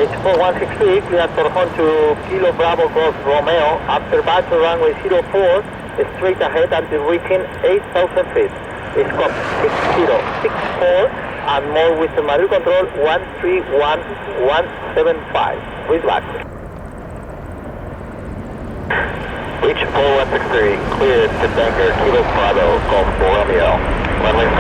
H4163, clear for Horn to Kilo Bravo Golf Romeo, after battle runway 04, straight ahead until reaching 8,000 feet. Scope 6064 and more with the Madrid control 131175. Please back. Reach 4163, cleared to Tanker, Kilo Bravo Golf Romeo, runway